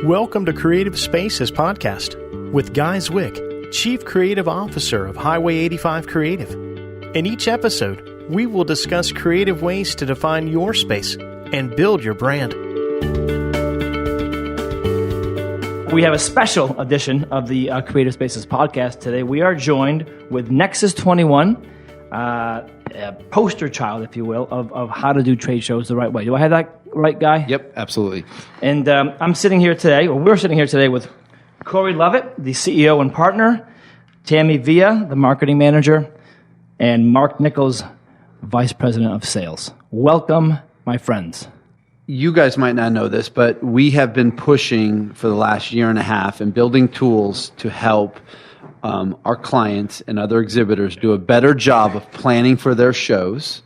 Welcome to Creative Spaces Podcast with Guy Zwick, Chief Creative Officer of Highway 85 Creative. In each episode, we will discuss creative ways to define your space and build your brand. We have a special edition of the Creative Spaces Podcast today. We are joined with Nexus 21, a poster child, if you will, of how to do trade shows the right way. Do I have that right, Guy? Yep, absolutely. And we're sitting here today with Corey Lovett, the CEO and partner, Tammy Villa, the marketing manager, and Mark Nichols, vice president of sales. Welcome, my friends. You guys might not know this, but we have been pushing for the last year and a half and building tools to help our clients and other exhibitors do a better job of planning for their shows.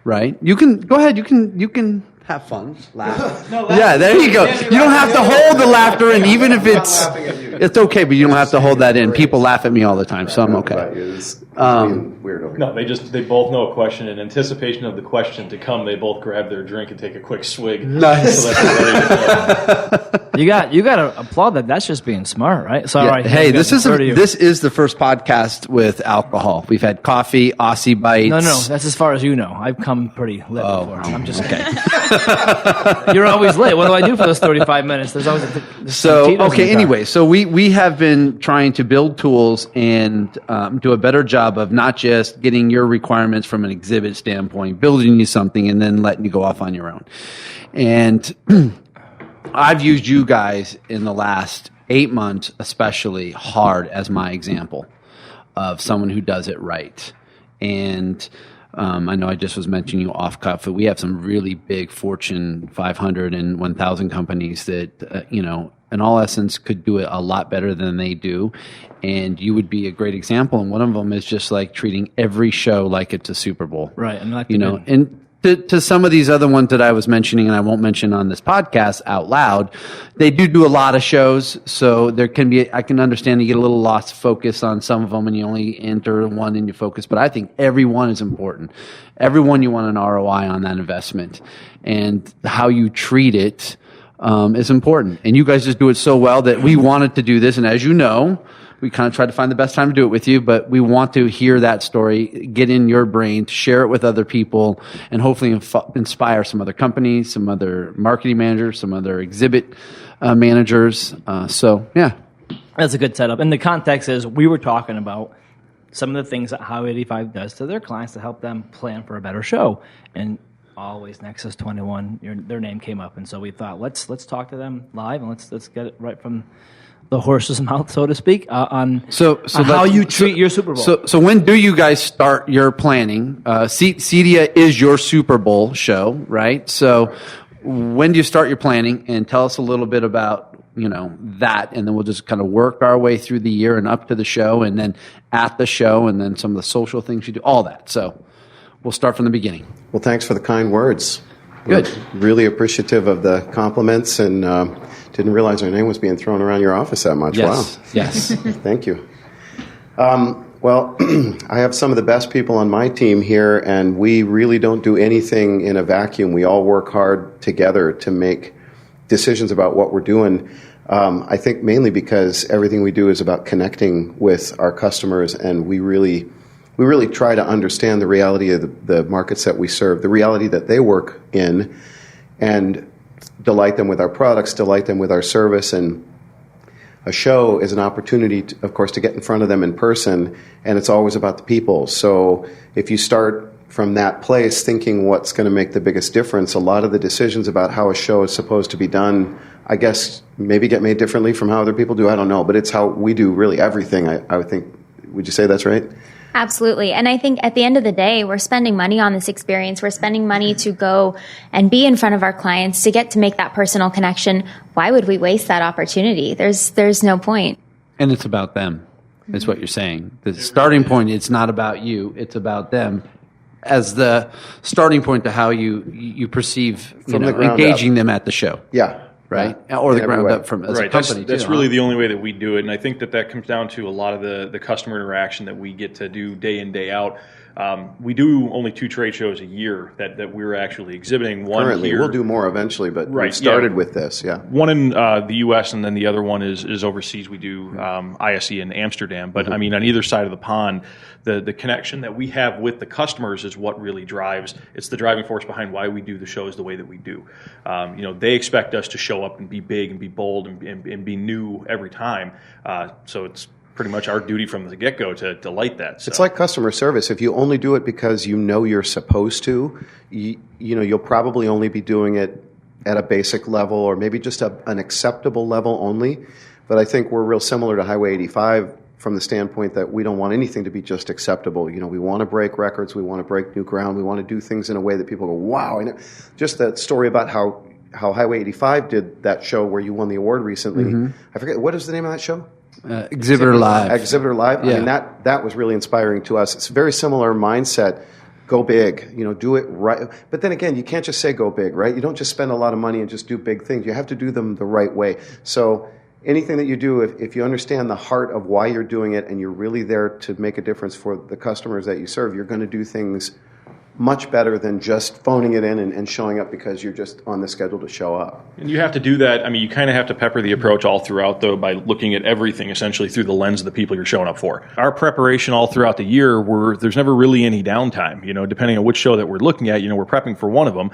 Right? You can go ahead. You can have fun, laugh. Yeah, there you go. You don't have to hold the laughter in, even if it's okay, but you don't have to hold that in. People laugh at me all the time, so I'm okay. No, they both know a question. In anticipation of the question to come, they both grab their drink and take a quick swig. Nice. So that's You got to applaud that. That's just being smart, right? So, yeah. all right, hey, this is the first podcast with alcohol. We've had coffee, Aussie Bites. No, that's as far as you know. I've come pretty lit before. I'm just kidding. You're always late. What do I do for those 35 minutes? There's always anyway, so we have been trying to build tools and do a better job of not just getting your requirements from an exhibit standpoint, building you something, and then letting you go off on your own. And I've used you guys in the last 8 months, especially hard as my example of someone who does it right. And I know I just was mentioning you off cuff, but we have some really big Fortune 500 and 1,000 companies that, in all essence, could do it a lot better than they do. And you would be a great example. And one of them is just like treating every show like it's a Super Bowl. Right. And to some of these other ones that I was mentioning, and I won't mention on this podcast out loud, they do a lot of shows. So there can be, I can understand you get a little lost focus on some of them and you only enter one and you focus. But I think every one is important. Everyone you want an ROI on that investment. And how you treat it is important. And you guys just do it so well that we wanted to do this. And as you know, we kind of tried to find the best time to do it with you, but we want to hear that story, get in your brain, share it with other people, and hopefully inspire some other companies, some other marketing managers, some other exhibit managers. That's a good setup. And the context is we were talking about some of the things that Highway 85 does to their clients to help them plan for a better show. And always Nexus 21, their name came up. And so we thought, let's talk to them live and let's get it right from the horse's mouth, so to speak, on how you treat your Super Bowl. So when do you guys start your planning? CEDIA is your Super Bowl show, right? So when do you start your planning? And tell us a little bit about, that, and then we'll just kind of work our way through the year and up to the show, and then at the show, and then some of the social things you do, all that. So we'll start from the beginning. Well, thanks for the kind words. Good. We're really appreciative of the compliments, and didn't realize our name was being thrown around your office that much. Yes. Wow. Yes. Thank you. Well, I have some of the best people on my team here, and we really don't do anything in a vacuum. We all work hard together to make decisions about what we're doing. I think mainly because everything we do is about connecting with our customers, and we really try to understand the reality of the markets that we serve, the reality that they work in, and delight them with our products, delight them with our service. And a show is an opportunity, of course, to get in front of them in person, and it's always about the people. So if you start from that place thinking what's going to make the biggest difference, a lot of the decisions about how a show is supposed to be done, I guess, maybe get made differently from how other people do. I don't know, but it's how we do really everything. I would think, would you say that's right? Absolutely. And I think at the end of the day, we're spending money on this experience. We're spending money to go and be in front of our clients to get to make that personal connection. Why would we waste that opportunity? There's no point. And it's about them, is what you're saying. The starting point, it's not about you, it's about them as the starting point to how you perceive engaging them at the show. Yeah. Right? Or the ground up from as a company. That's really the only way that we do it. And I think that comes down to a lot of the customer interaction that we get to do day in, day out. We do only 2 trade shows a year that we're actually exhibiting. One Currently, here. we'll do more eventually, but Right, we started yeah. with this, yeah. One in the U.S. and then the other one is overseas. We do ISE in Amsterdam. But I mean, on either side of the pond, the connection that we have with the customers is what really drives. It's the driving force behind why we do the shows the way that we do. They expect us to show up and be big and be bold and be new every time. So it's pretty much our duty from the get-go to light that. So. It's like customer service. If you only do it because you know you're supposed to, you'll probably only be doing it at a basic level or maybe just an acceptable level only. But I think we're real similar to Highway 85 from the standpoint that we don't want anything to be just acceptable. We want to break records. We want to break new ground. We want to do things in a way that people go, wow. And just that story about how Highway 85 did that show where you won the award recently. I forget, what is the name of that show? Exhibitor Live. Exhibitor Live. Yeah. I mean, that was really inspiring to us. It's a very similar mindset. Go big, do it right. But then again, you can't just say go big, right? You don't just spend a lot of money and just do big things. You have to do them the right way. So anything that you do, if you understand the heart of why you're doing it and you're really there to make a difference for the customers that you serve, you're going to do things much better than just phoning it in and showing up because you're just on the schedule to show up. And you have to do that. I mean, you kind of have to pepper the approach all throughout, though, by looking at everything essentially through the lens of the people you're showing up for. Our preparation all throughout the year, there's never really any downtime. Depending on which show that we're looking at, we're prepping for one of them.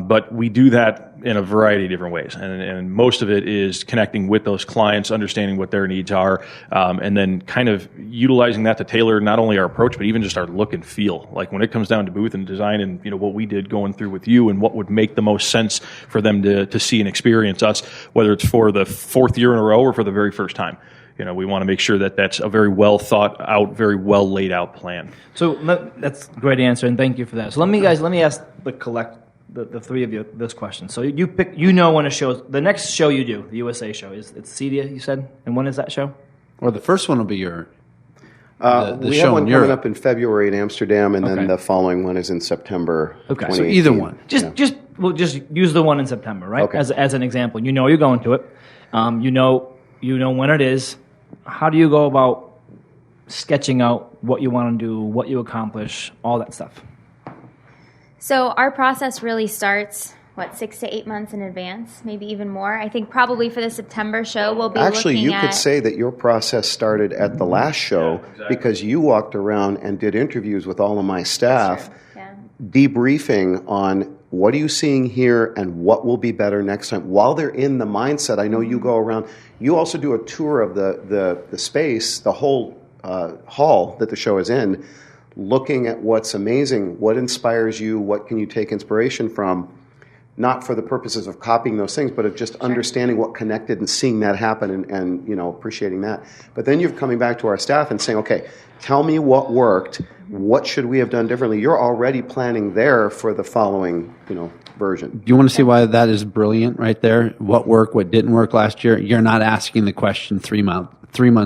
But we do that in a variety of different ways. And most of it is connecting with those clients, understanding what their needs are, and then kind of utilizing that to tailor not only our approach, but even just our look and feel. Like when it comes down to booth and design and what we did going through with you and what would make the most sense for them to see and experience us, whether it's for the 4th year in a row or for the very first time. We want to make sure that that's a very well thought out, very well laid out plan. So that's a great answer, and thank you for that. So let me ask the three of you this question. So you pick, when a show, the next show you do, the USA show, it's CEDIA, you said? And when is that show? Or the first one will be the we show have one in Europe. coming up in February in Amsterdam, and then Okay. the following one is in September. Okay. So either one. We'll just use the one in September, right? Okay. As an example. You're going to it. You know when it is. How do you go about sketching out what you want to do, what you accomplish, all that stuff? So our process really starts, 6 to 8 months in advance, maybe even more. I think probably for the September show, we'll be Actually, looking you at... could say that your process started at the last show because you walked around and did interviews with all of my staff, Yeah. debriefing on what are you seeing here and what will be better next time. While they're in the mindset, I know you go around. You also do a tour of the space, the whole hall that the show is in, looking at what's amazing, what inspires you, what can you take inspiration from, not for the purposes of copying those things, but of just understanding what connected and seeing that happen and appreciating that. But then you're coming back to our staff and saying, okay, tell me what worked, what should we have done differently? You're already planning there for the following, version. Do you want to see why that is brilliant right there? What worked, what didn't work last year? You're not asking the question 3 months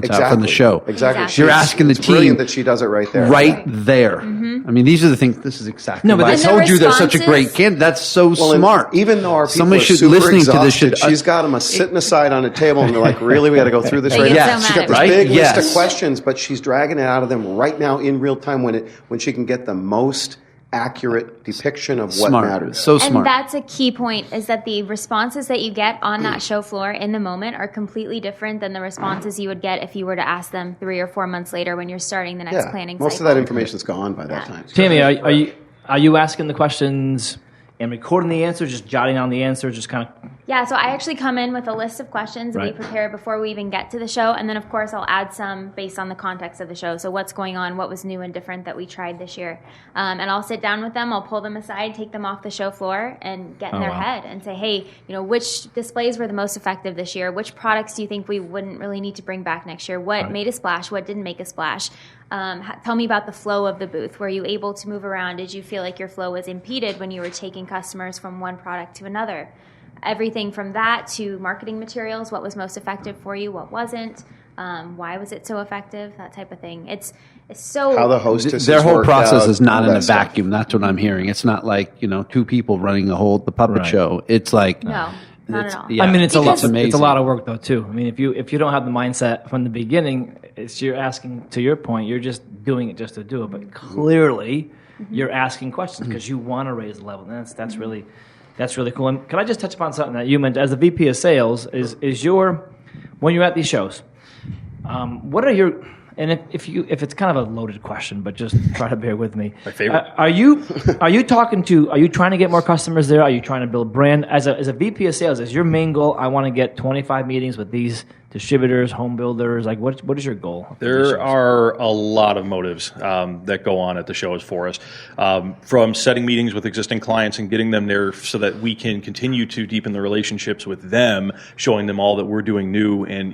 out from the show. Exactly. You're asking the it's team. Brilliant that she does it right there. Right there. I mean, these are the things. This is exactly. No, but why I the told you they're such a great responses- candidate. That's so And smart. even though our people Somebody are should super listening exhausted, to this should. she's got them sitting aside on a table, and they're like, "Really, we got to go through this They right get now." so She's mad got this at me. big Right? list Yes. of questions, but she's dragging it out of them right now in real time when she can get the most accurate depiction of what smart. matters. So And smart. that's a key point, is that the responses that you get on that show floor in the moment are completely different than the responses you would get if you were to ask them 3 or 4 months later when you're starting the next planning most cycle. of that information is gone by that time. Tammy, are you asking the questions and recording the answers, just jotting down the answers, just kind of? Yeah, so I actually come in with a list of questions that Right. we prepare before we even get to the show, and then of course I'll add some based on the context of the show. So what's going on, what was new and different that we tried this year, and I'll sit down with them, I'll pull them aside, take them off the show floor, and get in their head and say, hey, which displays were the most effective this year? Which products do you think we wouldn't really need to bring back next year? What made a splash? What didn't make a splash? Tell me about the flow of the booth. Were you able to move around? Did you feel like your flow was impeded when you were taking customers from one product to another? Everything from that to marketing materials, what was most effective for you, what wasn't, why was it so effective, that type of thing. It's so... How the hostess Their whole process is not all in a that stuff. vacuum. That's what I'm hearing. It's not like 2 people running the puppet show. It's like No. Not at all. Yeah, I mean, it's amazing. It's a lot of work though too. I mean, if you don't have the mindset from the beginning, you're asking, to your point, you're just doing it just to do it. But clearly, you're asking questions because you want to raise the level. And that's really cool. And can I just touch upon something that you mentioned as the VP of Sales? Is your when you're at these shows, what are your and if it's kind of a loaded question, but just try to bear with me. My favorite. Are you trying to get more customers there? Are you trying to build brand as a VP of Sales? Is your main goal? I want to get 25 meetings with these distributors, home builders. Like what is your goal? There are a lot of motives that go on at the shows for us, from setting meetings with existing clients and getting them there so that we can continue to deepen the relationships with them, showing them all that we're doing new, and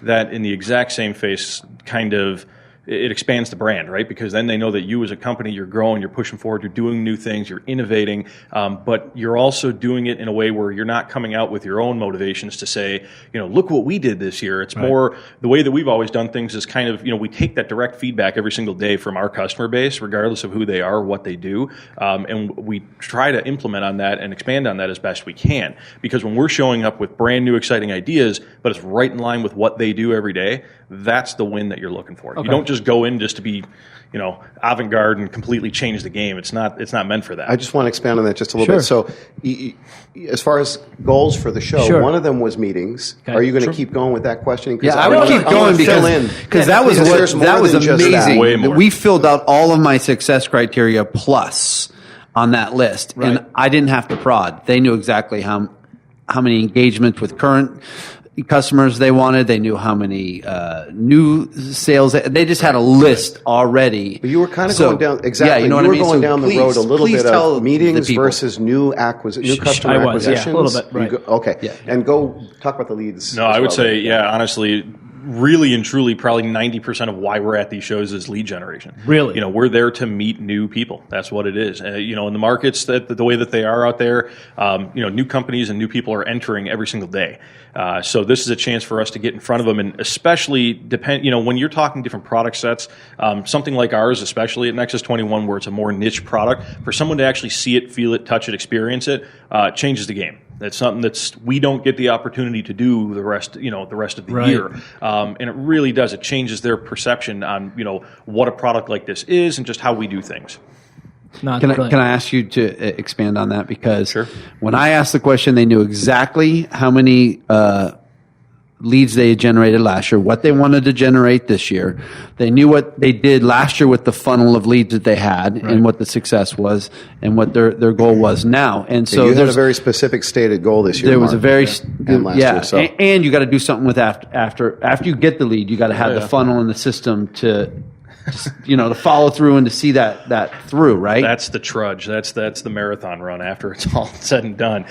that in the exact same face kind of it expands the brand, right? Because then they know that you as a company, you're growing, you're pushing forward, you're doing new things, you're innovating, but you're also doing it in a way where you're not coming out with your own motivations to say, look what we did this year. It's more the way that we've always done things is kind of, we take that direct feedback every single day from our customer base, regardless of who they are, what they do, and we try to implement on that and expand on that as best we can. Because when we're showing up with brand new, exciting ideas, but it's right in line with what they do every day, that's the win that you're looking for. Okay. You don't just go in just to be, avant-garde and completely change the game. It's not meant for that. I just want to expand on that just a little bit. So, as far as goals for the show, one of them was meetings. Okay. Are you going to keep going with that questioning? Yeah, I would keep going because that was amazing. Way more. We filled out all of my success criteria plus on that list, and I didn't have to prod. They knew exactly how many engagements with current customers they wanted. They knew how many new sales. They just had a list already. But you were kind of going down exactly. Yeah, you were going down the road a little bit of meetings versus new customer acquisitions. Yeah, a little bit. Right. Okay, and go talk about the leads. No, I would say, honestly, really and truly, probably 90% of why we're at these shows is lead generation. Really? We're there to meet new people. That's what it is. In the markets that the way that they are out there, new companies and new people are entering every single day. So this is a chance for us to get in front of them, and especially when you're talking different product sets, something like ours, especially at Nexus 21, where it's a more niche product, for someone to actually see it, feel it, touch it, experience it, changes the game. That's something we don't get the opportunity to do the rest of the year, and it really does. It changes their perception on what a product like this is and just how we do things. Can I ask you to expand on that? Because when I asked the question, they knew exactly how many leads they had generated last year, what they wanted to generate this year. They knew what they did last year with the funnel of leads that they had and what the success was and what their goal was now. And so you had a very specific stated goal this year. There was a very and last year. So. And you got to do something with after you get the lead, you got to have the funnel and the system to follow through and to see that through, right? That's the trudge. That's the marathon run after it's all said and done.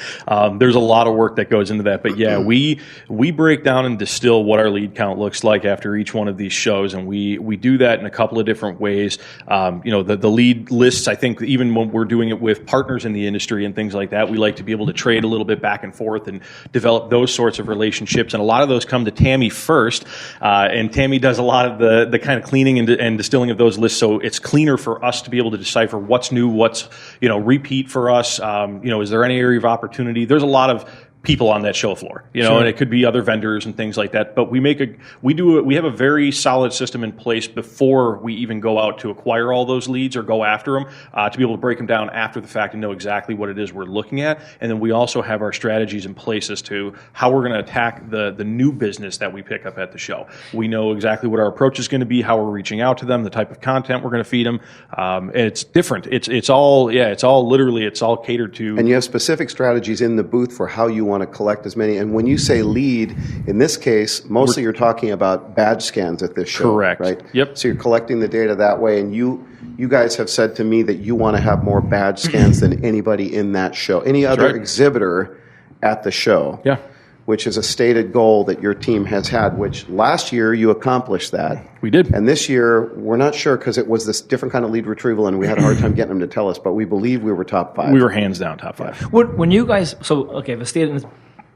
There's a lot of work that goes into that. But yeah, we break down and distill what our lead count looks like after each one of these shows, and we do that in a couple of different ways. The lead lists, I think even when we're doing it with partners in the industry and things like that, we like to be able to trade a little bit back and forth and develop those sorts of relationships. And a lot of those come to Tammy first, and Tammy does a lot of the kind of cleaning and distilling of those lists, so it's cleaner for us to be able to decipher what's new, what's repeat for us. Is there any area of opportunity? There's a lot of people on that show floor, and it could be other vendors and things like that. But we have a very solid system in place before we even go out to acquire all those leads or go after them, to be able to break them down after the fact and know exactly what it is we're looking at. And then we also have our strategies in place as to how we're going to attack the new business that we pick up at the show. We know exactly what our approach is going to be, how we're reaching out to them, the type of content we're going to feed them. And it's different. It's all catered to. And you have specific strategies in the booth for how you want to collect as many. And when you say lead, in this case, mostly you're talking about badge scans at this show. Correct. Right? Yep. So you're collecting the data that way, and you guys have said to me that you want to have more badge scans than anybody in that show, any other exhibitor at the show. Yeah. Which is a stated goal that your team has had, which last year you accomplished that. We did. And this year, we're not sure because it was this different kind of lead retrieval and we had a hard time getting them to tell us, but we believe we were top 5. We were hands down top 5. When you guys, the stated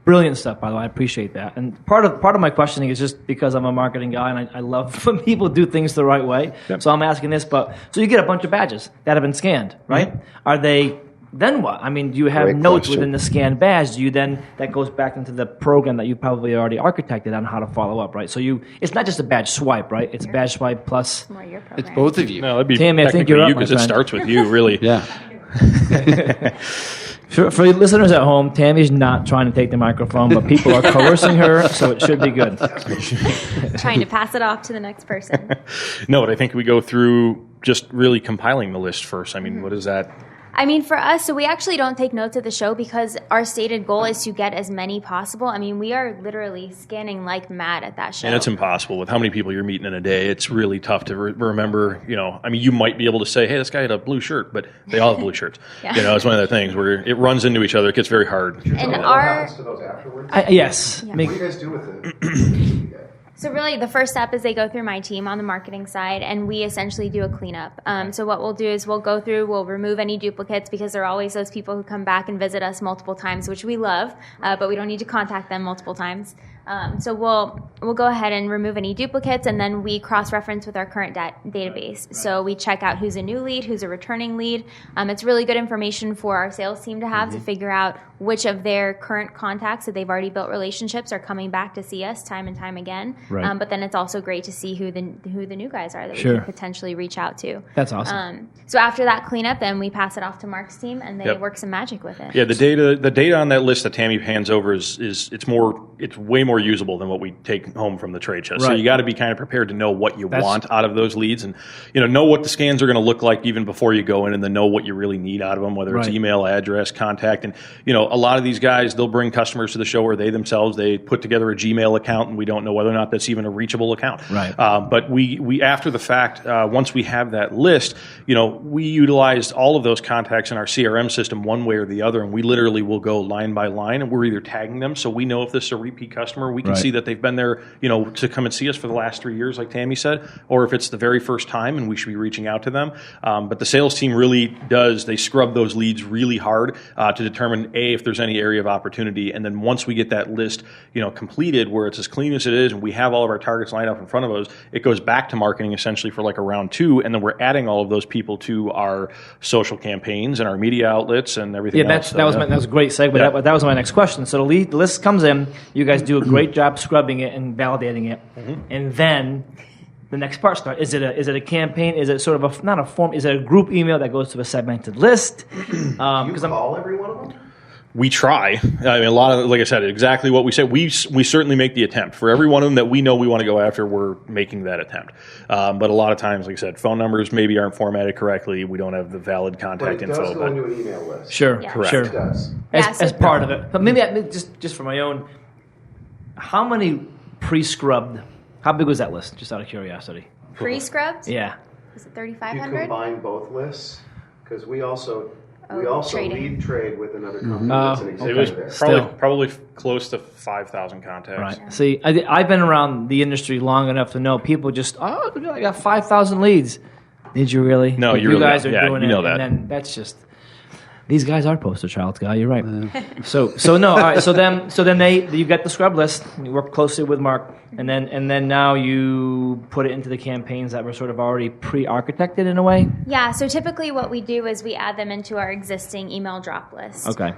brilliant stuff, by the way, I appreciate that. And part of my questioning is just because I'm a marketing guy and I love when people do things the right way. Yep. So I'm asking this, so you get a bunch of badges that have been scanned, right? Mm-hmm. Are they then what? I mean, do you have Great notes question. within the scan badge? Do you then, that goes back into the program that you probably already architected on how to follow up, right? So it's not just a badge swipe, right? It's badge swipe plus. More your program. It's both of you. No, that'd be Tammy, I think technically you're up, you my because it friend. starts with you, really. Yeah. For listeners at home, Tammy's not trying to take the microphone, but people are coercing her, so it should be good. Trying to pass it off to the next person. No, but I think we go through just really compiling the list first. I mean, what is that? I mean, for us, so we actually don't take notes at the show because our stated goal is to get as many possible. I mean, we are literally scanning like mad at that show. And it's impossible with how many people you're meeting in a day. It's really tough to remember. I mean, you might be able to say, "Hey, this guy had a blue shirt," but they all have blue shirts. Yeah. It's one of the things where it runs into each other. It gets very hard. And What our happens to those afterwards? Yes. Yeah. Make- What do you guys do with it? So really, the first step is they go through my team on the marketing side, and we essentially do a cleanup. So what we'll do is we'll go through, we'll remove any duplicates because there are always those people who come back and visit us multiple times, which we love, but we don't need to contact them multiple times. So we'll go ahead and remove any duplicates, and then we cross-reference with our current database. So we check out who's a new lead, who's a returning lead. It's really good information for our sales team to have to figure out which of their current contacts that they've already built relationships are coming back to see us time and time again. Right. But then it's also great to see who the new guys are that we Sure. can potentially reach out to. That's awesome. So after that cleanup, then we pass it off to Mark's team, and they Yep. work some magic with it. Yeah, the data on that list that Tammy hands over is it's way more usable than what we take home from the trade show. So Right. you got to be kind of prepared to know what you That's- want out of those leads, and know what the scans are going to look like even before you go in, and then know what you really need out of them, whether it's Right. email, address, contact, and a lot of these guys, they'll bring customers to the show where they put together a Gmail account, and we don't know whether or not that's even a reachable account. Right. But we after the fact, once we have that list, we utilized all of those contacts in our CRM system one way or the other, and we literally will go line by line, and we're either tagging them so we know if this is a repeat customer, we can Right. see that they've been there, to come and see us for the last 3 years, like Tammy said, or if it's the very first time, and we should be reaching out to them. But the sales team really they scrub those leads really hard to determine if there's any area of opportunity, and then once we get that list, completed, where it's as clean as it is, and we have all of our targets lined up in front of us, it goes back to marketing essentially for like a round 2, and then we're adding all of those people to our social campaigns and our media outlets and everything Yeah, else. that was a great segue. Yeah. That was my next question. So the list comes in. You guys do a great job scrubbing it and validating it, and then the next part starts. Is it a campaign? Is it sort of not a form? Is it a group email that goes to a segmented list? Do you call every one of them? We try. I mean, a lot of, like I said, exactly what we said. We certainly make the attempt. For every one of them that we know we want to go after, we're making that attempt. But a lot of times, like I said, phone numbers maybe aren't formatted correctly. We don't have the valid But contact it does info. go into an email list. Sure, Yeah. Correct. sure. It does. As part of it. But maybe just for my own, how many pre-scrubbed? How big was that list? Just out of curiosity. Pre-scrubbed? Yeah. Is it You 3,500? combine both lists because we also trading. lead trade with another company that's an It executive was there. Still. probably close to 5,000 contacts. Right. See, I've been around the industry long enough to know people just, I got 5,000 leads. Did you really? No, But you you really guys don't. are Yeah, doing you it, know that. and then that's just. These guys are poster child guy. You're right. So no. All right. So then you get the scrub list. You work closely with Mark, and then now you put it into the campaigns that were sort of already pre-architected in a way. Yeah, so typically what we do is we add them into our existing email drop list. Okay.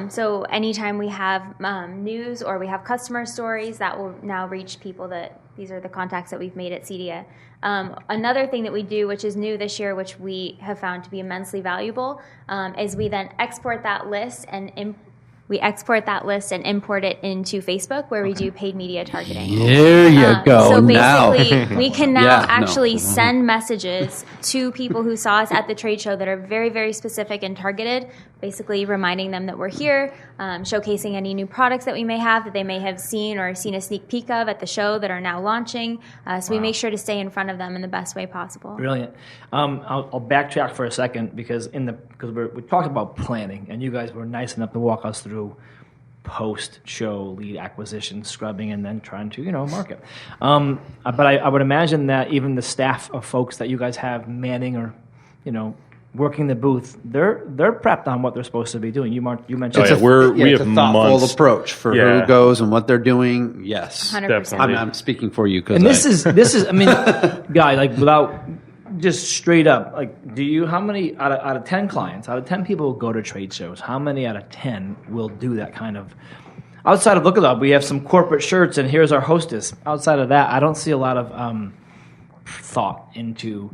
So anytime we have news or we have customer stories, that will now reach people that these are the contacts that we've made at CEDIA. Another thing that we do, which is new this year, which we have found to be immensely valuable, is we then export that list and import it into Facebook, where we do paid media targeting. There you go. So now. basically, we can now Yeah, no. actually send messages to people who saw us at the trade show that are very, very specific and targeted, basically reminding them that we're here, showcasing any new products that we may have that they may have seen or seen a sneak peek of at the show that are now launching. So we make sure to stay in front of them in the best way possible. Brilliant. I'll backtrack for a second because we talked about planning, and you guys were nice enough to walk us through post-show lead acquisition, scrubbing, and then trying to market. But I would imagine that even the staff of folks that you guys have manning or working the booth, they're prepped on what they're supposed to be doing. You mentioned Oh, yeah, we it's have a thoughtful months. approach for Yeah. who goes and what they're doing. Yes, 100%. Definitely. I'm speaking for you because and this is I mean, guy, like without just straight up, like, how many out of 10 clients, out of 10 people who go to trade shows, how many out of 10 will do that kind of? Outside of Look It Up, we have some corporate shirts, and here's our hostess. Outside of that, I don't see a lot of thought into,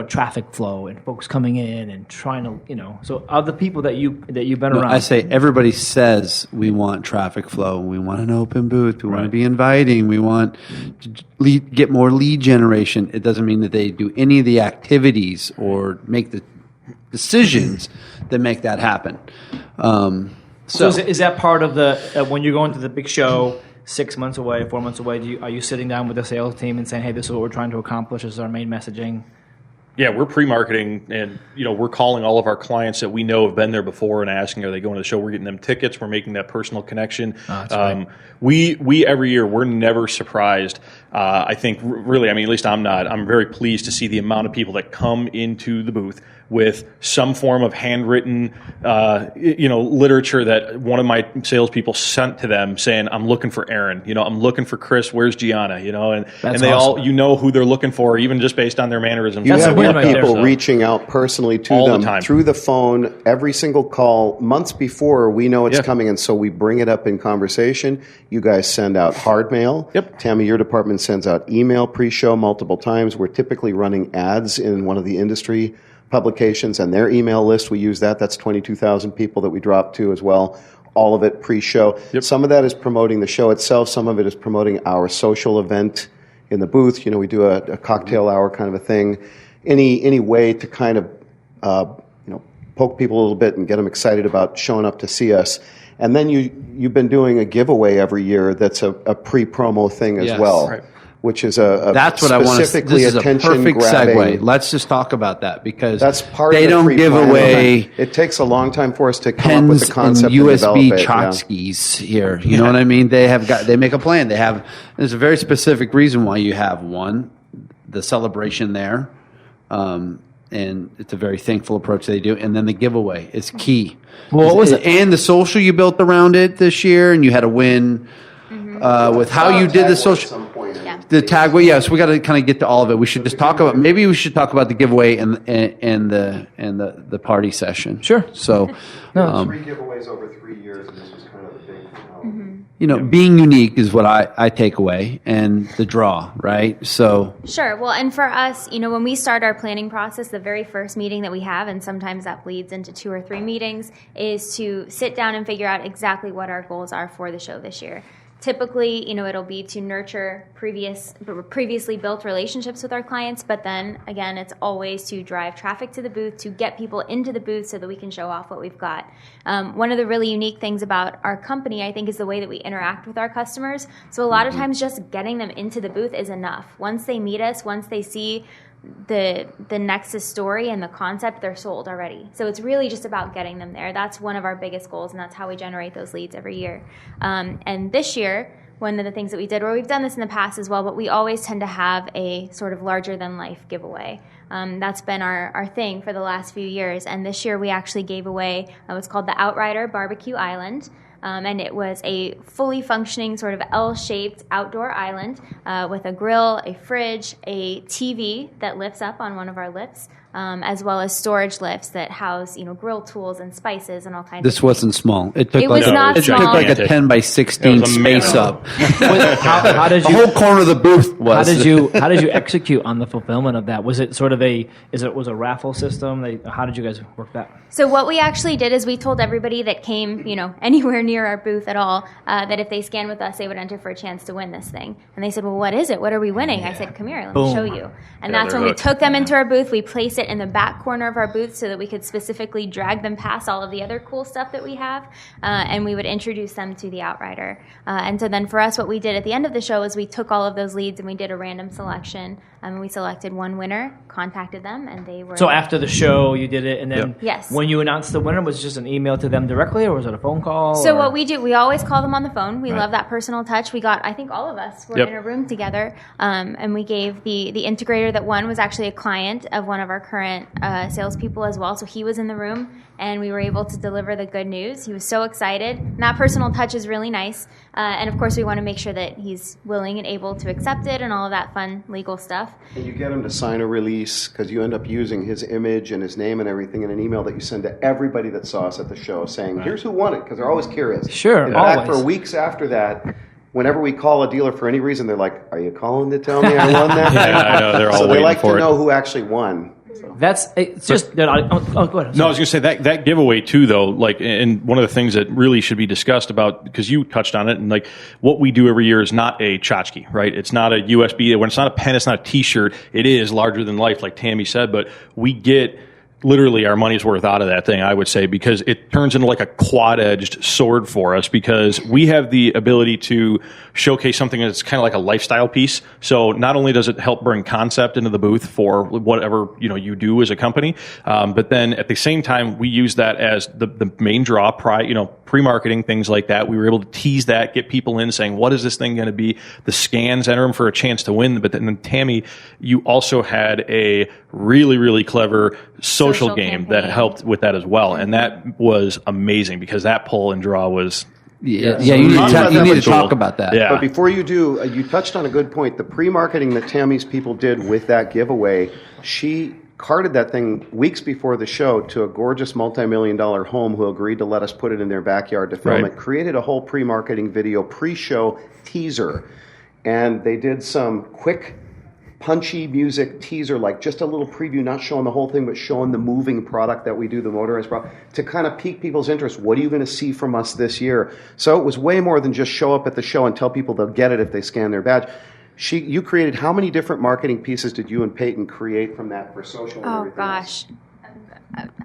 traffic flow and folks coming in and trying to, So, of the people that you've been around, I say everybody says we want traffic flow. We want an open booth. We want to be inviting. We want to get more lead generation. It doesn't mean that they do any of the activities or make the decisions that make that happen. So is that part of the when you're going to the big show 6 months away, 4 months away? Are you sitting down with the sales team and saying, "Hey, this is what we're trying to accomplish. This is our main messaging"? Yeah, we're pre-marketing, and we're calling all of our clients that we know have been there before and asking, are they going to the show? We're getting them tickets. We're making that personal connection. That's right. We every year, we're never surprised. I think really, at least I'm not. I'm very pleased to see the amount of people that come into the booth with some form of handwritten, literature that one of my salespeople sent to them saying, "I'm looking for Aaron. I'm looking for Chris. Where's Gianna?" And they awesome. all, who they're looking for, even just based on their mannerisms. You have right people there, reaching out personally to all them the time. through the phone, every single call, months before we know it's coming, and so we bring it up in conversation. You guys send out hard mail. Yep. Tammy, your department sends out email pre-show multiple times. We're typically running ads in one of the industry publications and their email list. We use that. That's 22,000 people that we drop to as well. All of it pre-show. Yep. Some of that is promoting the show itself. Some of it is promoting our social event in the booth. We do a cocktail hour kind of a thing. Any way to kind of poke people a little bit and get them excited about showing up to see us. And then you've been doing a giveaway every year that's a pre-promo thing as well. Right. Which is that's what I want to. This is a perfect segue. Let's just talk about that because that's part they of the don't give away. It takes a long time for us to come up with the concept and USB and develop it. Chotskis here. You know what I mean? They make a plan. There's a very specific reason why you have the celebration there, and it's a very thankful approach they do. And then the giveaway is key. Well, what was it? And the social you built around it this year, and you had a win. With how you did the social, the tagway, yes, we got to kind of get to all of it. We should just talk about. Maybe we should talk about the giveaway and the party session. Sure. So, 3 giveaways over 3 years, and this was kind of the big. Being unique is what I take away, and the draw, right? So sure. Well, and for us, when we start our planning process, the very first meeting that we have, and sometimes that bleeds into 2 or 3 meetings, is to sit down and figure out exactly what our goals are for the show this year. Typically, it'll be to nurture previously built relationships with our clients, but then, again, it's always to drive traffic to the booth, to get people into the booth so that we can show off what we've got. One of the really unique things about our company, I think, is the way that we interact with our customers. So a lot of times just getting them into the booth is enough. Once they meet us, once they see the Nexus story and the concept, they're sold already. So it's really just about getting them there. That's one of our biggest goals, and that's how we generate those leads every year. And this year, one of the things that we did, or we've done this in the past as well, but we always tend to have a sort of larger-than-life giveaway. That's been our thing for the last few years. And this year we actually gave away what's called the Outrider Barbecue Island. And it was a fully functioning sort of L-shaped outdoor island with a grill, a fridge, a TV that lifts up on one of our lifts, as well as storage lifts that house, grill tools and spices and all kinds of things. This wasn't small. It took was not it small. took like a 10 by 16 space up. How did the you? whole corner of the booth was. How did you execute on the fulfillment of that? Was it sort of was a raffle system? How did you guys work that? So what we actually did is we told everybody that came, anywhere near our booth at all, that if they scanned with us, they would enter for a chance to win this thing. And they said, "Well, what is it? What are we winning?" I said, "Come here, let me show you." And that's when we took them into our booth. We placed it in the back corner of our booth so that we could specifically drag them past all of the other cool stuff that we have, and we would introduce them to the Outrider. And so then for us, what we did at the end of the show is we took all of those leads and we did a random selection. And we selected one winner, contacted them, and they were... So after the show, you did it, and then Yes. When you announced the winner, was it just an email to them directly, or was it a phone call? So what we do, we always call them on the phone. We love that personal touch. I think all of us were in a room together, and we gave the integrator that won was actually a client of one of our current salespeople as well. So he was in the room, and we were able to deliver the good news. He was so excited. And that personal touch is really nice. And of course, we want to make sure that he's willing and able to accept it and all of that fun legal stuff. And you get him to sign a release because you end up using his image and his name and everything in an email that you send to everybody that saw us at the show saying, here's who won it, because they're always curious. Sure, in always. fact, for weeks after that, whenever we call a dealer for any reason, they're like, are you calling to tell me I won that? Yeah, I know. They're all so they waiting like for to it. know who actually won. It's just go ahead. No, I was going to say that giveaway too, though. Like, and one of the things that really should be discussed about, because you touched on it, and like what we do every year is not a tchotchke, right? It's not a USB. When it's not a pen, it's not a T-shirt. It is larger than life, like Tammy said. But we get literally our money's worth out of that thing, I would say, because it turns into like a quad-edged sword for us, because we have the ability to showcase something that's kind of like a lifestyle piece. So not only does it help bring concept into the booth for whatever you do as a company, but then at the same time we use that as the main draw, pre-marketing, things like that. We were able to tease that, get people in saying, what is this thing going to be? The scans, enter them for a chance to win. But then Tammy, you also had a really, really clever social game campaign that helped with that as well. And that was amazing because that pull and draw was... You need to talk about that. Yeah. But before you do, you touched on a good point. The pre-marketing that Tammy's people did with that giveaway, she carted that thing weeks before the show to a gorgeous multi-million-dollar home who agreed to let us put it in their backyard to film it, created a whole pre-marketing video, pre-show teaser, and they did some quick punchy music teaser, like just a little preview, not showing the whole thing, but showing the moving product that we do, the motorized product, to kind of pique people's interest. What are you going to see from us this year? So it was way more than just show up at the show and tell people they'll get it if they scan their badge. You created, how many different marketing pieces did you and Peyton create from that for social and everything else?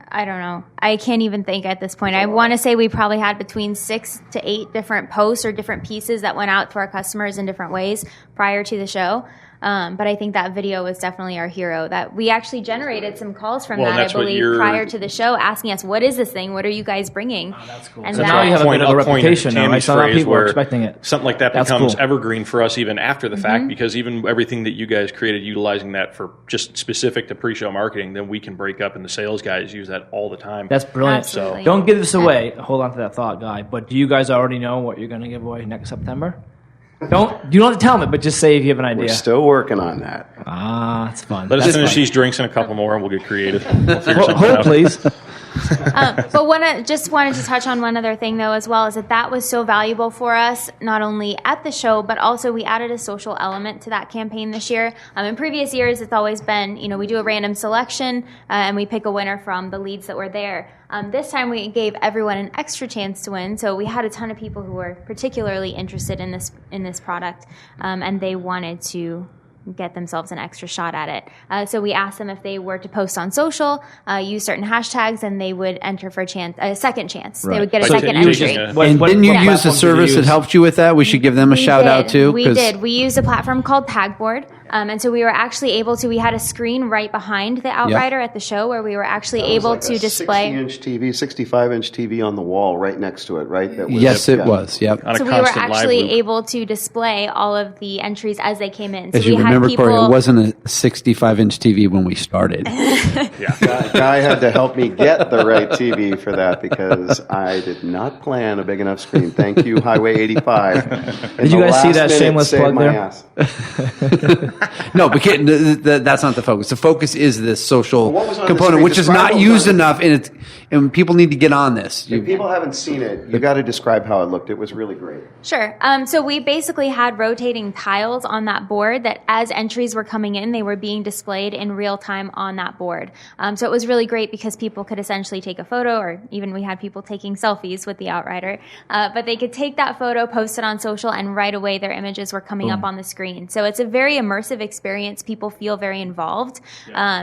I don't know. I can't even think at this point. I want to say we probably had between 6 to 8 different posts or different pieces that went out to our customers in different ways prior to the show. But I think that video was definitely our hero. That we actually generated some calls from that, I believe, prior to the show, asking us, "What is this thing? What are you guys bringing?" Oh, that's cool. And so now you have a bit of a reputation now. I saw people were expecting it. Something like that becomes evergreen for us even after the fact, because even everything that you guys created, utilizing that for just specific to pre-show marketing, then we can break up, and the sales guys use that all the time. That's brilliant. Absolutely. So don't give this away. Hold on to that thought, Guy. But do you guys already know what you're going to give away next September? You don't have to tell me, but just say if you have an idea. We're still working on that. It's fun. Let us finish these drinks and a couple more, and we'll get creative. We'll figure something out. Please. But just wanted to touch on one other thing, though, as well, is that was so valuable for us, not only at the show, but also we added a social element to that campaign this year. In previous years, it's always been, we do a random selection, and we pick a winner from the leads that were there. This time we gave everyone an extra chance to win, so we had a ton of people who were particularly interested in this product, and they wanted to get themselves an extra shot at it. So we asked them if they were to post on social, use certain hashtags, and they would enter for a second chance. Right. They would get a second entry. And didn't you use the service that helped you with that? We should give them a shout out too. We did. We used a platform called Tagboard. And so we were actually able to, we had a screen right behind the Outrider at the show where we were actually able to display. 60-inch TV, 65-inch TV on the wall right next to it, right? That was, yes, it was. Yep. So we were actually able to display all of the entries as they came in. So as you remember, Corey, it wasn't a 65-inch TV when we started. Guy had to help me get the right TV for that because I did not plan a big enough screen. Thank you, Highway 85. Did you guys see that shameless plug there? No, but that's not the focus. The focus is this social component, which is not used enough, and people need to get on this. If people haven't seen it, you got to describe how it looked. It was really great. Sure. So we basically had rotating tiles on that board that as entries were coming in, they were being displayed in real time on that board. So it was really great because people could essentially take a photo, or even we had people taking selfies with the Outrider, but they could take that photo, post it on social, and right away their images were coming up on the screen. So it's a very immersive experience. People feel very involved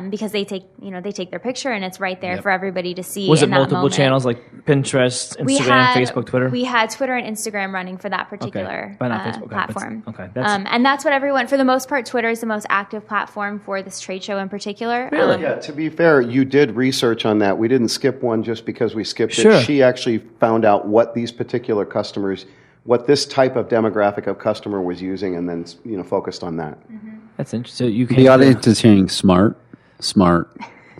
because they take their picture and it's right there for everybody to see. Was it multiple channels like Pinterest, Instagram, Facebook, Twitter? We had Twitter and Instagram running for that particular platform. Okay. And that's what everyone, for the most part, Twitter is the most active platform for this trade show in particular. Really? To be fair, you did research on that. We didn't skip one just because we skipped it. She actually found out what these particular customers, what this type of demographic of customer was using, and then focused on that. Mm-hmm. That's interesting. So the audience is hearing smart,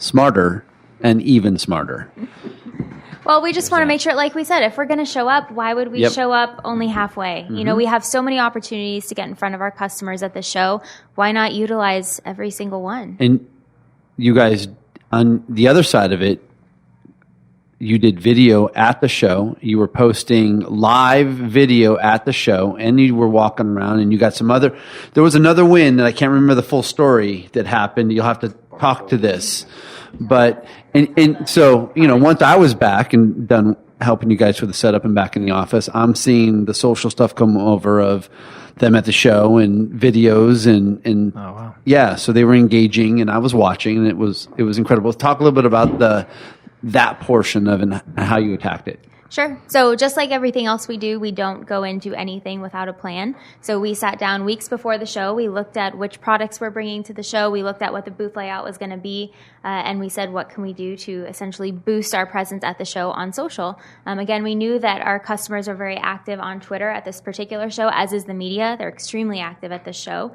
smarter and even smarter. Well, we just want to make sure, like we said, if we're going to show up, why would we show up only halfway? You know, we have so many opportunities to get in front of our customers at the show. Why not utilize every single one? And you guys, on the other side of it, you did video at the show. You were posting live video at the show, and you were walking around, and you got some other. There was another win that I can't remember the full story that happened. You'll have to talk to this, but and so once I was back and done helping you guys with the setup and back in the office, I'm seeing the social stuff come over of them at the show and videos and oh, wow. Yeah, so they were engaging, and I was watching, and it was incredible. Talk a little bit about that portion of and how you attacked it. Sure. So just like everything else we do, we don't go into anything without a plan. So we sat down weeks before the show. We looked at which products we're bringing to the show. We looked at what the booth layout was going to be. And we said, what can we do to essentially boost our presence at the show on social? Again, we knew that our customers are very active on Twitter at this particular show, as is the media. They're extremely active at this show.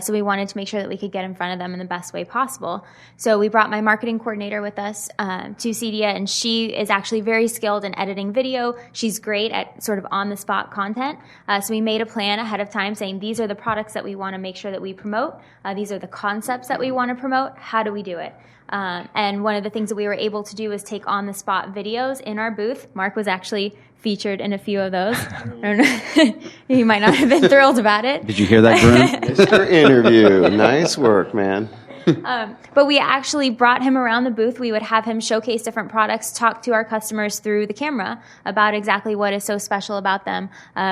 So we wanted to make sure that we could get in front of them in the best way possible. So we brought my marketing coordinator with us to Cedia, and she is actually very skilled in editing video. She's great at sort of on-the-spot content. So we made a plan ahead of time saying, these are the products that we want to make sure that we promote. These are the concepts that we want to promote. How do we do it? And one of the things that we were able to do was take on-the-spot videos in our booth. Mark was actually featured in a few of those. I don't know. He might not have been thrilled about it. Did you hear that, Grim? Mr. Interview. Nice work, man. But we actually brought him around the booth. We would have him showcase different products, talk to our customers through the camera about exactly what is so special about them.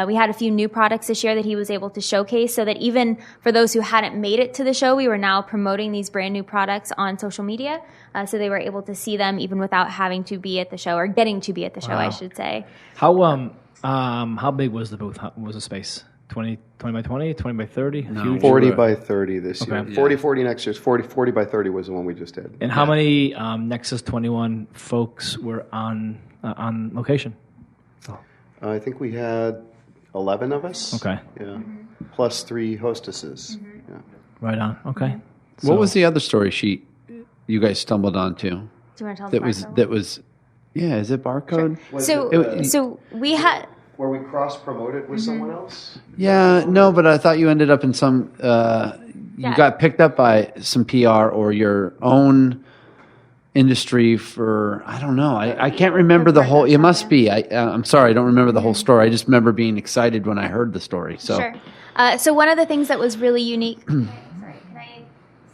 We had a few new products this year that he was able to showcase, so that even for those who hadn't made it to the show, we were now promoting these brand new products on social media. So they were able to see them even without having to be at the show, or getting to be at the show, I should say. How big was the booth? How was the space? 20 by 20, 20 by 30? No. 40 by 30 this year. Okay. 40 next year. 40 by 30 was the one we just did. And how many Nexus 21 folks were on location? I think we had 11 of us. Okay. Yeah. Plus 3 hostesses. Yeah. Right on. Okay. What was the other story sheet you guys stumbled onto? Do you want to tell That was yeah, is it barcode? Sure. So we had... Where we cross-promoted with someone else? Yeah, no, but I thought you ended up in some. You got picked up by some PR or your own industry for. I don't know. I can't remember the whole. It must be. I'm sorry. I don't remember the whole story. I just remember being excited when I heard the story. So. Sure. So one of the things that was really unique. Sorry, can I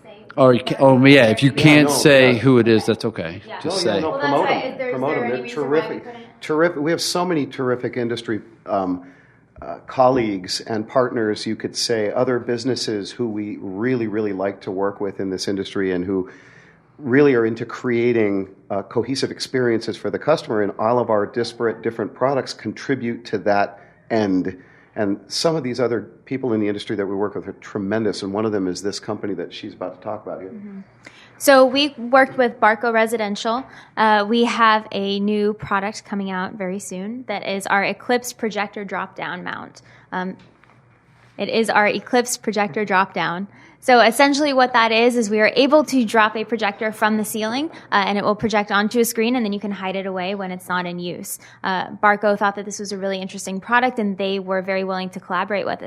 say? Or if you can't say who it is, that's okay. Yeah. Just No, say. no, Well, promote that's them. right. Is Promote there them. any They're reason why we terrific. couldn't? Terrific. We have so many terrific industry colleagues and partners, you could say, other businesses who we really, really like to work with in this industry, and who really are into creating cohesive experiences for the customer. And all of our disparate different products contribute to that end. And some of these other people in the industry that we work with are tremendous, and one of them is this company that she's about to talk about here. Mm-hmm. So we worked with Barco Residential. We have a new product coming out very soon that is our Eclipse projector drop-down mount. It is our Eclipse projector drop-down. So essentially what that is we are able to drop a projector from the ceiling, and it will project onto a screen, and then you can hide it away when it's not in use. Barco thought that this was a really interesting product, and they were very willing to collaborate with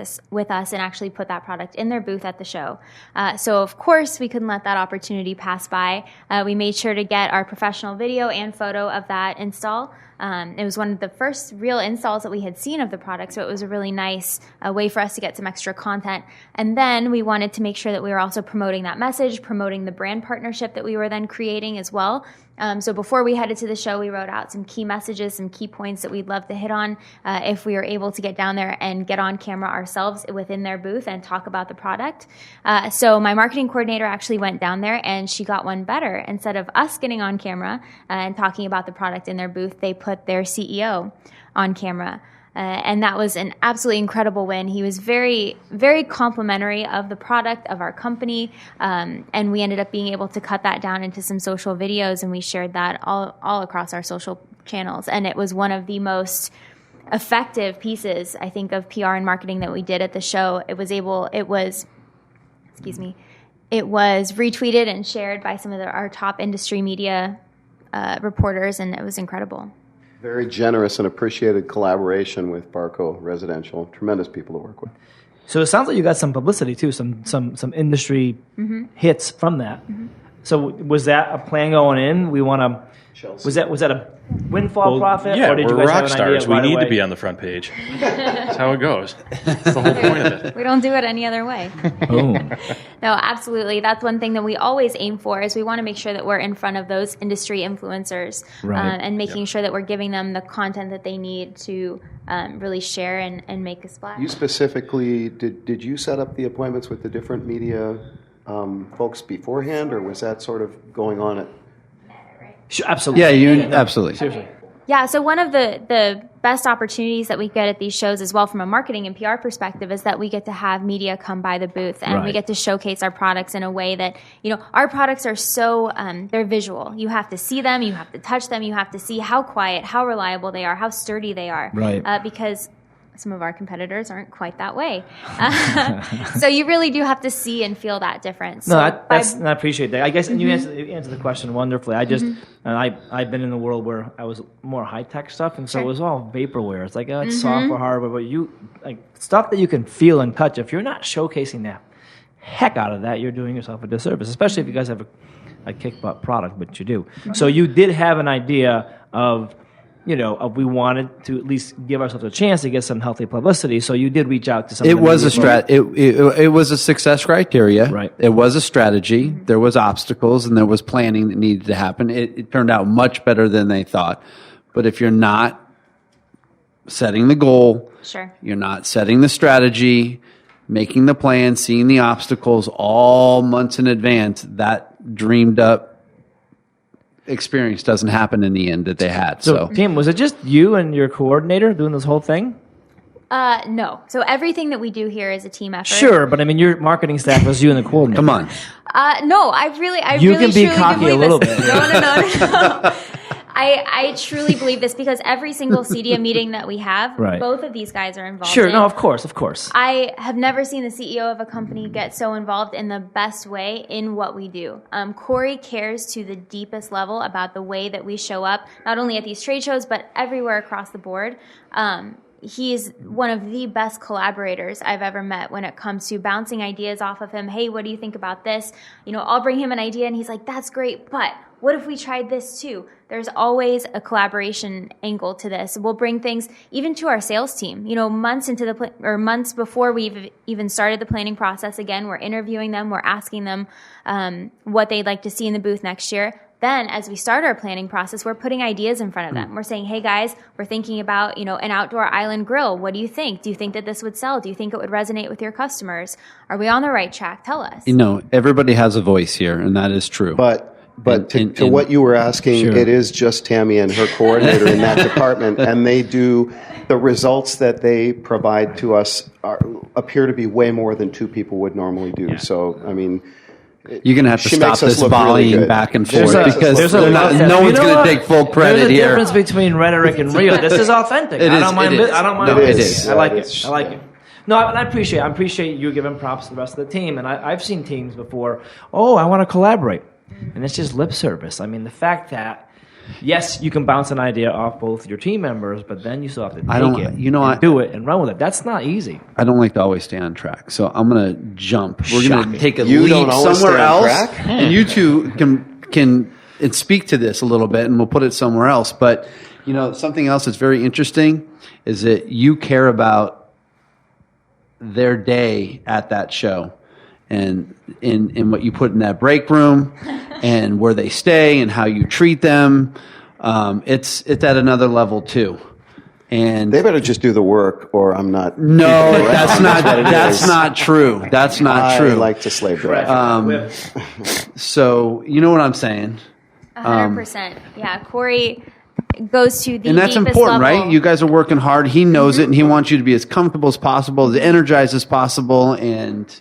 us and actually put that product in their booth at the show. So of course we couldn't let that opportunity pass by. We made sure to get our professional video and photo of that install. It was one of the first real installs that we had seen of the product, so it was a really nice way for us to get some extra content. And then we wanted to make sure that we were also promoting that message, promoting the brand partnership that we were then creating as well. So before we headed to the show, we wrote out some key messages, some key points that we'd love to hit on if we were able to get down there and get on camera ourselves within their booth and talk about the product. So my marketing coordinator actually went down there, and she got one better. Instead of us getting on camera and talking about the product in their booth, they put their CEO on camera. And that was an absolutely incredible win. He was very, very complimentary of the product, of our company, and we ended up being able to cut that down into some social videos, and we shared that all across our social channels. And it was one of the most effective pieces, I think, of PR and marketing that we did at the show. it was retweeted and shared by some of our top industry media reporters, and it was incredible. Very generous and appreciated collaboration with Barco Residential. Tremendous people to work with. So it sounds like you got some publicity too, some industry hits from that. So was that a plan going in? We want to. Was that a windfall profit? Yeah, or did we're you guys rock have an stars. idea We right need away? to be on the front page. That's how it goes. That's the whole point of it. We don't do it any other way. Boom. No, absolutely. That's one thing that we always aim for is we want to make sure that we're in front of those industry influencers and making sure that we're giving them the content that they need to really share and make a splash. You specifically, did you set up the appointments with the different media folks beforehand, or was that sort of going on at... Sure, absolutely. Yeah, absolutely. Seriously. Yeah, so one of the best opportunities that we get at these shows as well from a marketing and PR perspective is that we get to have media come by the booth and we get to showcase our products in a way that, our products are so, they're visual. You have to see them, you have to touch them, you have to see how quiet, how reliable they are, how sturdy they are. Right. Because some of our competitors aren't quite that way. So you really do have to see and feel that difference. No, I appreciate that. I guess, and you answered the question wonderfully. I just, and I've been in a world where I was more high-tech stuff, and so it was all vaporware. It's like, it's software, hardware, but you, like, stuff that you can feel and touch, if you're not showcasing that heck out of that, you're doing yourself a disservice, especially if you guys have a kick-butt product, which you do. So you did have an idea of, we wanted to at least give ourselves a chance to get some healthy publicity. So you did reach out to some. It was it was a success criteria. Right. It was a strategy. There was obstacles and there was planning that needed to happen. It turned out much better than they thought. But if you're not setting the goal, you're not setting the strategy, making the plan, seeing the obstacles all months in advance, that dreamed up experience doesn't happen in the end that they had. So Tim, was it just you and your coordinator doing this whole thing? No. So everything that we do here is a team effort. Sure, but I mean, your marketing staff was you and the coordinator. come on. No, I really You can be truly cocky do a believe little this. bit. No. I truly believe this because every single CEDIA meeting that we have, both of these guys are involved in. No, of course. I have never seen the CEO of a company get so involved in the best way in what we do. Corey cares to the deepest level about the way that we show up, not only at these trade shows, but everywhere across the board. He is one of the best collaborators I've ever met when it comes to bouncing ideas off of him. Hey, what do you think about this? I'll bring him an idea and he's like, that's great, but what if we tried this too? There's always a collaboration angle to this. We'll bring things even to our sales team. Months into months before we've even started the planning process. Again, we're interviewing them. We're asking them what they'd like to see in the booth next year. Then, as we start our planning process, we're putting ideas in front of them. We're saying, hey, guys, we're thinking about, an outdoor island grill. What do you think? Do you think that this would sell? Do you think it would resonate with your customers? Are we on the right track? Tell us. Everybody has a voice here, and that is true. But to what you were asking, it is just Tammy and her coordinator in that department, and they do the results that they provide to us appear to be way more than two people would normally do. Yeah. So, I mean, you're going to have to stop this volleying back and forth because no one's going to take full credit here. There's a difference between rhetoric and real. This is authentic. I don't mind. It is. I like it. I like it. No, and I appreciate you giving props to the rest of the team. And I've seen teams before. Oh, I want to collaborate. And it's just lip service. I mean, the fact that, yes, you can bounce an idea off both your team members, but then you still have to do it and run with it. That's not easy. I don't like to always stay on track, so I'm going to jump. We're going to take a leap somewhere else, and you two can speak to this a little bit, and we'll put it somewhere else. But, something else that's very interesting is that you care about their day at that show. And in what you put in that break room and where they stay and how you treat them, it's at another level too. And they better just do the work, or I'm not. No, that's not true. That's not true. I like to slave drive. So you know what I'm saying? 100%. Yeah, Corey goes to the and that's important, level. right? You guys are working hard. He knows it, and he wants you to be as comfortable as possible, as energized as possible, and.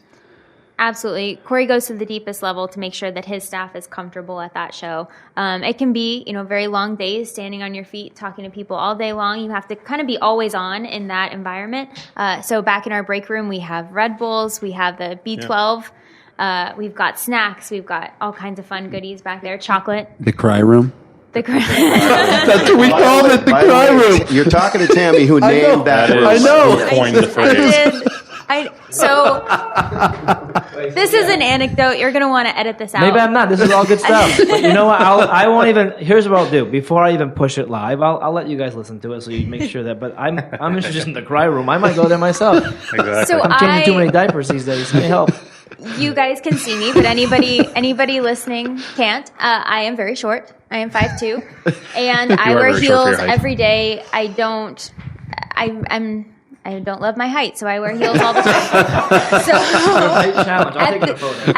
Absolutely. Corey goes to the deepest level to make sure that his staff is comfortable at that show. It can be, very long days, standing on your feet, talking to people all day long. You have to kind of be always on in that environment. So back in our break room, we have Red Bulls, we have the B12 We've got snacks. We've got all kinds of fun goodies back there. Chocolate. The cry room. The That's what we call it, the cry room. You're talking to Tammy, who named that. I know. Who coined the phrase. So this is an anecdote. You're going to want to edit this out. Maybe I'm not. This is all good stuff. But you know what? I won't even. Here's what I'll do. Before I even push it live, I'll let you guys listen to it so you make sure that. But I'm interested in the cry room. I might go there myself. Exactly. So I'm changing too many diapers these days. Let me help. You guys can see me, but anybody listening can't. I am very short. I am 5'2", and I wear very short for heels your height. every day. I don't love my height, so I wear heels all the time. So Height challenge. I'll take the photo.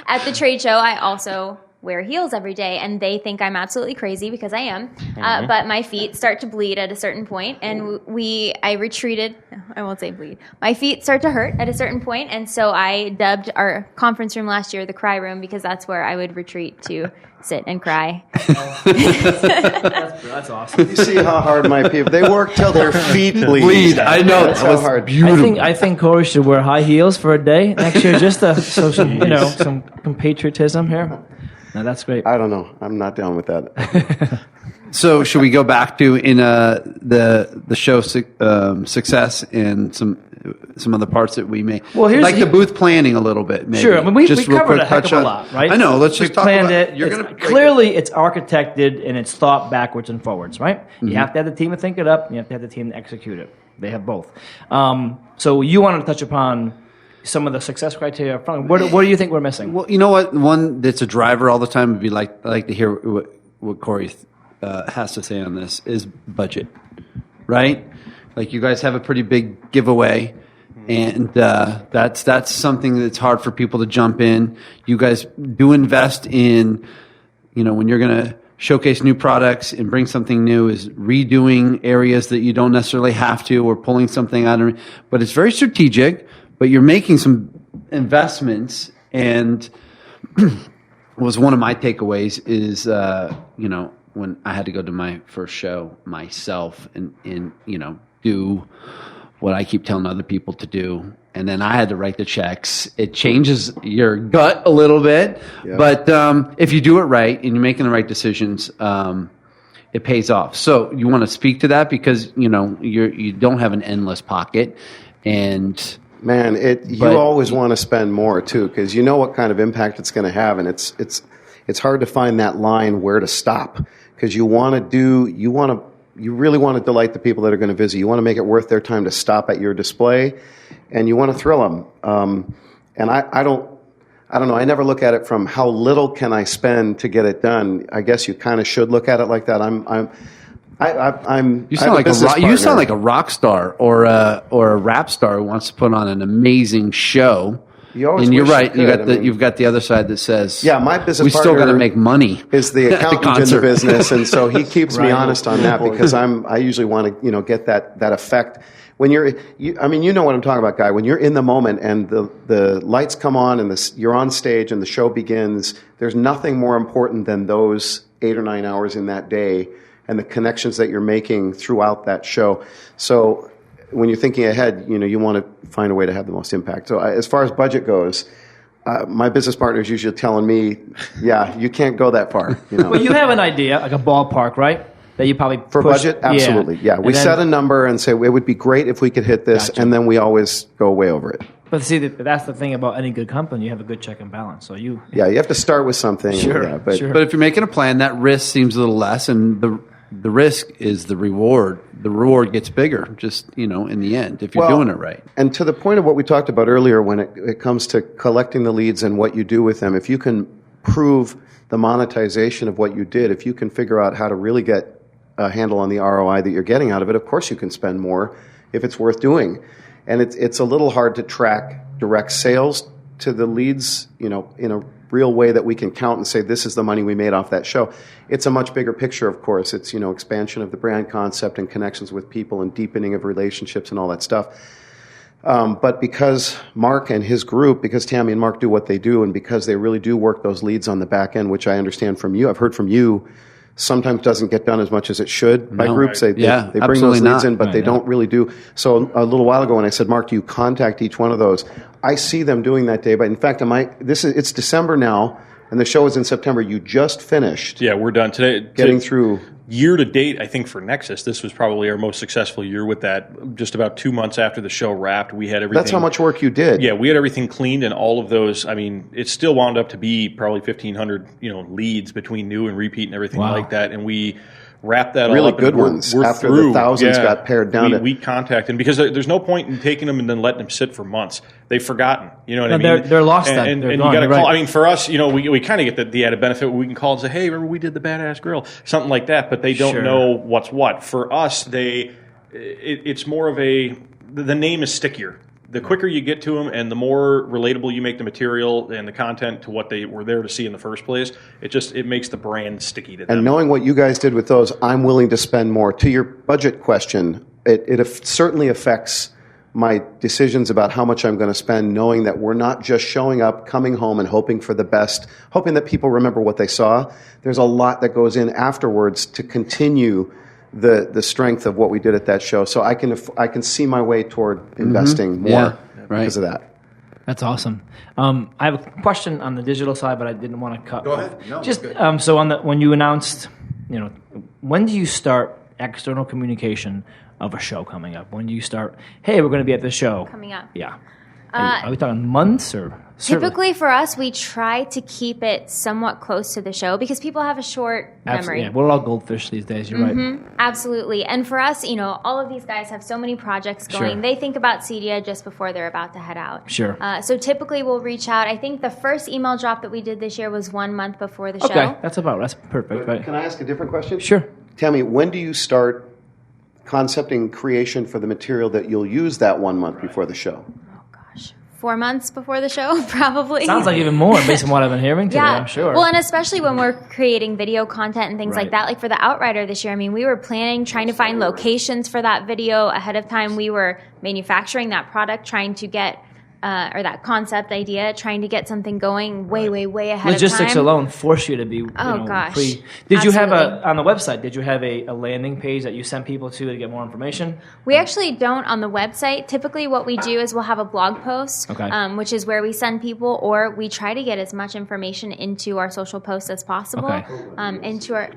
at the trade show, I also wear heels every day, and they think I'm absolutely crazy because I am. But my feet start to bleed at a certain point, and I retreated. I won't say bleed. My feet start to hurt at a certain point, and so I dubbed our conference room last year the cry room because that's where I would retreat to sit and cry. That's awesome. You see how hard my people, they work till their feet bleed. I know. That's That how was hard. beautiful. I think Corey should wear high heels for a day next year, just to show some patriotism here. No, that's great. I don't know. I'm not down with that. So should we go back to the show success and some other parts that we made? Well, here's like the booth planning a little bit. Maybe. Sure. I mean, we Just real covered quick a heck of touch a on- lot, right? I know. Let's just we talk planned about it. You're It's- gonna clearly, it's architected and it's thought backwards and forwards, right? Mm-hmm. You have to have the team to think it up. You have to have the team to execute it. They have both. So you wanted to touch upon some of the success criteria up front. What do you think we're missing? Well, you know what? One that's a driver all the time would be like to hear what Corey has to say on this is budget, right? Like you guys have a pretty big giveaway, and that's something that's hard for people to jump in. You guys do invest in, when you're going to showcase new products and bring something new, is redoing areas that you don't necessarily have to, or pulling something out of. But it's very strategic. But you're making some investments, and was one of my takeaways is when I had to go to my first show myself and do what I keep telling other people to do, and then I had to write the checks. It changes your gut a little bit, but if you do it right and you're making the right decisions, it pays off. So you want to speak to that because you don't have an endless pocket, and Man, you always want to spend more too, because you know what kind of impact it's going to have, and it's hard to find that line where to stop, because you really want to delight the people that are going to visit. You want to make it worth their time to stop at your display, and you want to thrill them. And I don't know. I never look at it from how little can I spend to get it done. I guess you kind of should look at it like that. You sound like a rock star or a rap star who wants to put on an amazing show. And you're right. You've got the other side that says, my business we partner still got to make money. Is the accountant in the business, and so he keeps me Right. honest on that, because I usually want to get that effect. When you know what I'm talking about, Guy. When you're in the moment and the lights come on and you're on stage and the show begins, there's nothing more important than those 8 or 9 hours in that day and the connections that you're making throughout that show. So when you're thinking ahead, you want to find a way to have the most impact. So as far as budget goes, my business partner is usually telling me, you can't go that far. Well, you have an idea, like a ballpark, right? That you probably For push. budget, absolutely. Yeah, we set a number and say it would be great if we could hit this, Gotcha. and then we always go way over it. But see, that's the thing about any good company. You have a good check and balance. So you have to start with something. Sure, But But if you're making a plan, that risk seems a little less, and the risk is the reward. The reward gets bigger, just in the end, if you're doing it right. And to the point of what we talked about earlier, when it comes to collecting the leads and what you do with them, if you can prove the monetization of what you did, if you can figure out how to really get a handle on the ROI that you're getting out of it, of course you can spend more if it's worth doing. And it's a little hard to track direct sales to the leads, in a real way that we can count and say this is the money we made off that show. It's a much bigger picture, of course. It's expansion of the brand concept and connections with people and deepening of relationships and all that stuff. But because Mark and his group, because Tammy and Mark do what they do, and because they really do work those leads on the back end, which I understand from you, I've heard from you, sometimes doesn't get done as much as it should by groups. They bring those leads in, but they don't really do. So a little while ago when I said, Mark, do you contact each one of those? I see them doing that day. But in fact, it's December now, and the show is in September. You just finished. Yeah, we're done today. Getting through. Year to date, I think for Nexus, this was probably our most successful year with that. Just about 2 months after the show wrapped, we had everything. That's how much work you did. Yeah, we had everything cleaned, and all of those. I mean, it still wound up to be probably 1,500, leads between new and repeat and everything like that. And we wrapped that really all up. Good ones. We're after through. The thousands got pared down. We contacted them because there's no point in taking them and then letting them sit for months. They've forgotten. You know what I mean? They're lost. And you got to call. Right. I mean, for us, we kind of get the added benefit where we can call and say, "Hey, remember we did the Badass Grill," something like that. But they don't know what's what. For us, it's more of the name is stickier. The quicker you get to them and the more relatable you make the material and the content to what they were there to see in the first place, it makes the brand sticky to them. And knowing what you guys did with those, I'm willing to spend more. To your budget question, it certainly affects my decisions about how much I'm going to spend, knowing that we're not just showing up, coming home, and hoping for the best, hoping that people remember what they saw. There's a lot that goes in afterwards to continue the strength of what we did at that show. So I can see my way toward investing more because of that. That's awesome. I have a question on the digital side, but I didn't want to cut. Go ahead. No, just so when you announced, when do you start external communication of a show coming up? When do you start? Hey, we're going to be at this show coming up. Yeah. Are we talking months or? Typically for us, we try to keep it somewhat close to the show because people have a short memory. Yeah, we're all goldfish these days. You're right. Absolutely. And for us, all of these guys have so many projects going. Sure. They think about CEDIA just before they're about to head out. Sure. So typically we'll reach out. I think the first email drop that we did this year was 1 month before the show. Okay, that's perfect. Right. Can I ask a different question? Sure. Tammy, when do you start concepting creation for the material that you'll use that 1 month before the show? 4 months before the show, probably. Sounds like even more based on what I've been hearing today, I'm sure. Well, and especially when we're creating video content and things like that. Like for the Outrider this year, we were trying to find locations for that video ahead of time. We were manufacturing that product, trying to get, or that concept idea, trying to get something going way ahead of time. Logistics alone force you to be gosh. Did you have on the website, did you have a landing page that you sent people to get more information? We actually don't on the website. Typically what we do is we'll have a blog post, which is where we send people, or we try to get as much information into our social posts as possible. Into our...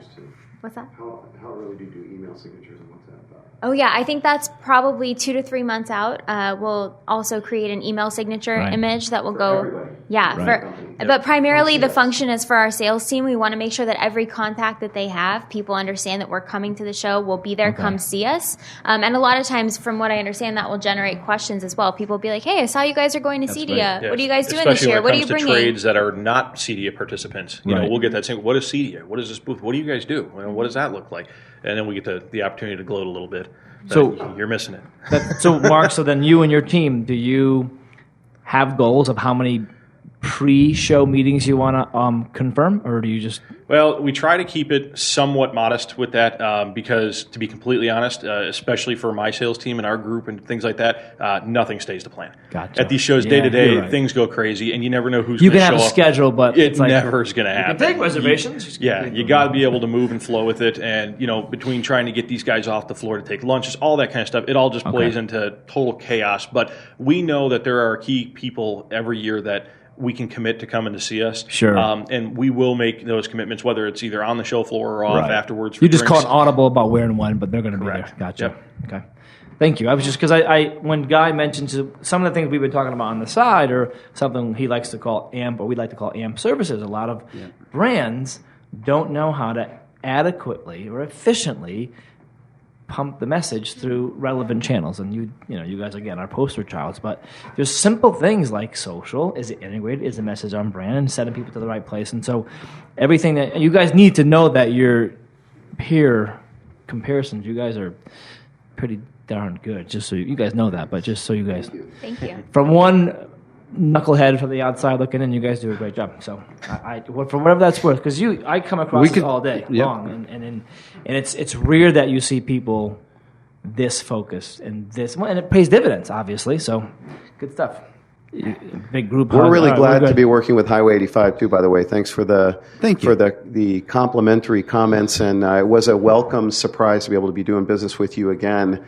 What's that? How early do you do email signatures and what's that about? Oh, yeah. I think that's probably 2 to 3 months out. We'll also create an email signature image that will go. Everybody. Yeah. But primarily the function is for our sales team. We want to make sure that every contact that they have, people understand that we're coming to the show. We'll be there. Come see us. And a lot of times, from what I understand, that will generate questions as well. People will be like, hey, I saw you guys are going to CEDIA. Yes. What are you guys doing this year? What are you bringing? Especially when it comes to trades that are not CEDIA participants. We'll get that saying, what is CEDIA? What is this booth? What do you guys do? What does that look like? And then we get the opportunity to gloat a little bit. So you're missing it. So Mark, then you and your team, do you have goals of how many pre-show meetings you want to confirm, or do you just? Well, we try to keep it somewhat modest with that because, to be completely honest, especially for my sales team and our group and things like that, nothing stays to plan. Gotcha. At these shows, day to day, things go crazy, and you never know who's you going to show up. You can have a schedule, but it never is going to happen. You can take reservations. You got to be able to move and flow with it, and between trying to get these guys off the floor to take lunches, all that kind of stuff, it all just plays into total chaos. But we know that there are key people every year that we can commit to coming to see us. Sure. And we will make those commitments, whether it's either on the show floor or off afterwards. You just call an audible about where and when, but they're going to be there. Gotcha. Yep. Okay. Thank you. I was just because I when Guy mentioned some of the things we've been talking about on the side, or something he likes to call AMP, or we like to call AMP services. A lot of brands don't know how to adequately or efficiently pump the message through relevant channels, and you guys again are poster childs. But there's simple things like social. Is it integrated? Is the message on brand and sending people to the right place? And so everything that you guys need to know, that your peer comparisons, you guys are pretty darn good. Just so you guys know that, but just so you guys. Thank you. From one knucklehead from the outside looking in, you guys do a great job. So for whatever that's worth, because I come across this all day long, and it's rare that you see people this focused and it pays dividends, obviously. So good stuff. Big group. We're really glad to be working with Highway 85 too. By the way, thanks for the complimentary comments, and it was a welcome surprise to be able to be doing business with you again.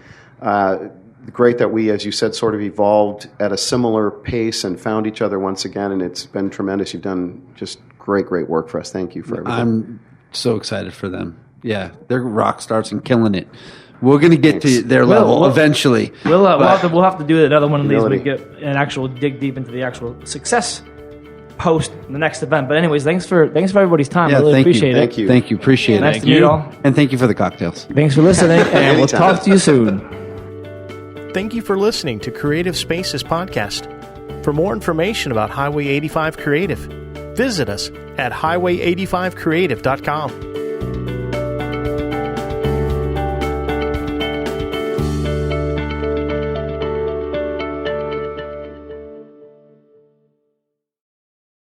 great that we, as you said, sort of evolved at a similar pace and found each other once again, and it's been tremendous. You've done just great work for us. Thank you for everything. I'm so excited for them. Yeah, they're rock stars and killing it. We're going to get to their level eventually. We'll have to do another one of these when we get an actual dig deep into the actual success post the next event. But anyways, thanks for everybody's time. I really appreciate it. Thank you. Appreciate it. Nice to meet you all. And thank you for the cocktails. Thanks for listening, and we'll talk to you soon. Thank you for listening to Creative Spaces Podcast. For more information about Highway 85 Creative, visit us at highway85creative.com.